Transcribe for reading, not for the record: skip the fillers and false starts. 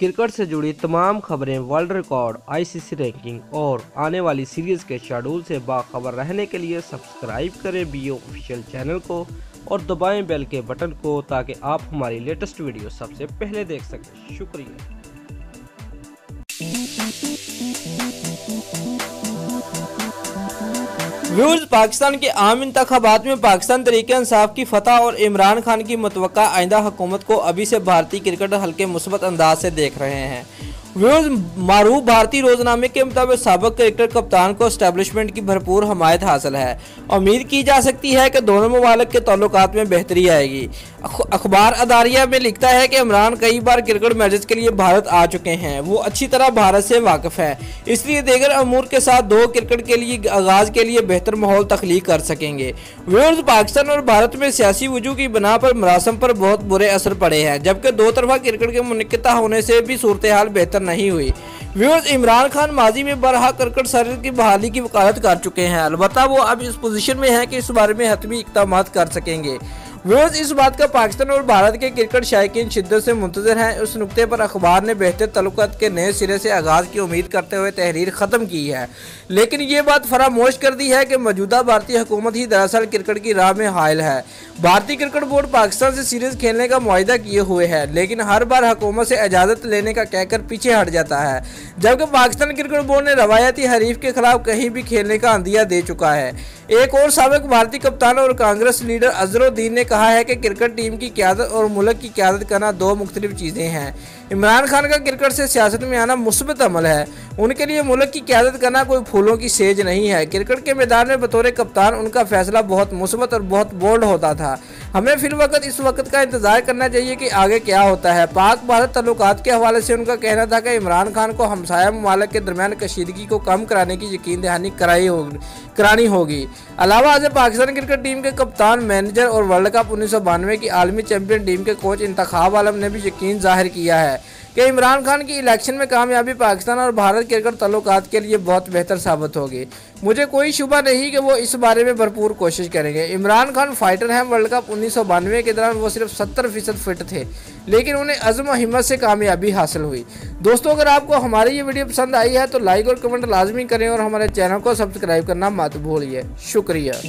Cricket से जुड़ी तमाम खबरें, वर्ल्ड रिकॉर्ड, आईसीसी रैंकिंग और आने वाली सीरीज के शेड्यूल से बाखबर रहने के लिए सब्सक्राइब करें बीओ ऑफिशियल चैनल को और दबाएं बेल के बटन को ताकि आप हमारी लेटेस्ट वीडियो सबसे पहले देख सकें। शुक्रिया। व्यूअर्स, पाकिस्तान के आम इंतखाबात में पाकिस्तान तहरीक इंसाफ की फतह और इमरान खान की मुतवक्का आइंदा हुकूमत को अभी से भारतीय क्रिकेट हल्के मुस्बत अंदाज से देख रहे हैं। व्यूअर्स, मारूफ भारतीय रोजनामे के मुताबिक साबिक क्रिकेट कप्तान को एस्टेब्लिशमेंट की भरपूर हमायत हासिल है। उम्मीद की जा सकती है कि दोनों ममालिक के ताल्लुकात में बेहतरी आएगी। अखबार अदारिया में लिखता है कि इमरान कई बार क्रिकेट मैचेस के लिए भारत आ चुके हैं। वो अच्छी तरह भारत से वाकिफ है, इसलिए दीगर अमूर के साथ दो क्रिकेट के लिए आगाज के लिए बेहतर माहौल तख्लीक कर सकेंगे। व्यूअर्स, पाकिस्तान और भारत में सियासी वजूह की बिना पर मरासम पर बहुत बुरे असर पड़े हैं, जबकि दो तरफा क्रिकेट के मुनक़िता होने से भी सूरत हाल बेहतर नहीं हुई। व्यूअर्स, इमरान खान माजी में बरहा क्रिकेट सर्किट की बहाली की वकालत कर चुके हैं। अलबत्ता वो अब इस पोजीशन में है कि इस बारे में हतमी इक़दाम कर सकेंगे। व्यूअर्स, इस बात का पाकिस्तान और भारत के क्रिकेट शायकीन शिद्दत से मुंतज़िर हैं। उस नुक्ते पर अखबार ने बेहतर तल्लुकात के नए सिरे से आगाज़ की उम्मीद करते हुए तहरीर ख़त्म की है, लेकिन ये बात फरामोश कर दी है कि मौजूदा भारतीय हुकूमत ही दरअसल क्रिकेट की राह में हायल है। भारतीय क्रिकेट बोर्ड पाकिस्तान से सीरीज खेलने का मुआहिदा किए हुए है, लेकिन हर बार हुकूमत से इजाज़त लेने का कहकर पीछे हट जाता है, जबकि पाकिस्तान क्रिकेट बोर्ड ने रवायती हरीफ के खिलाफ कहीं भी खेलने का अंदिया दे चुका है। एक और साबिक भारतीय कप्तान और कांग्रेस लीडर अजहरुद्दीन ने कहा है कि क्रिकेट टीम की क़यादत और मुल्क की क़यादत करना दो मुख्तलिफ चीज़ें हैं। इमरान खान का क्रिकेट से सियासत में आना मुस्बत अमल है, उनके लिए मुल्क की क़यादत करना कोई फूलों की सेज नहीं है। क्रिकेट के मैदान में बतौर कप्तान उनका फैसला बहुत मुस्बत और बहुत बोल्ड होता था। हमें फिलवक्त इस वक्त का इंतजार करना चाहिए कि आगे क्या होता है। पाक भारत तल्लुकात के हवाले से उनका कहना था कि इमरान खान को हमसाया ममालिक के दरमियान कशीदगी को कम कराने की यकीन दहानी करानी होगी। अलावा आज पाकिस्तान क्रिकेट टीम के कप्तान, मैनेजर और वर्ल्ड कप 1992 की आलमी चैंपियन टीम के कोच इंतखाब आलम ने भी यकीन जाहिर किया है कि इमरान खान की इलेक्शन में कामयाबी पाकिस्तान और भारत क्रिकेट ताल्लुकात के लिए बहुत बेहतर साबित होगी। मुझे कोई शुबा नहीं कि वो इस बारे में भरपूर कोशिश करेंगे। इमरान खान फाइटर हैं। वर्ल्ड कप 1992 के दौरान वो सिर्फ 70% फिट थे, लेकिन उन्हें अज़्म और हिम्मत से कामयाबी हासिल हुई। दोस्तों, अगर आपको हमारी ये वीडियो पसंद आई है तो लाइक और कमेंट लाजमी करें और हमारे चैनल को सब्सक्राइब करना मत भूलिए। शुक्रिया।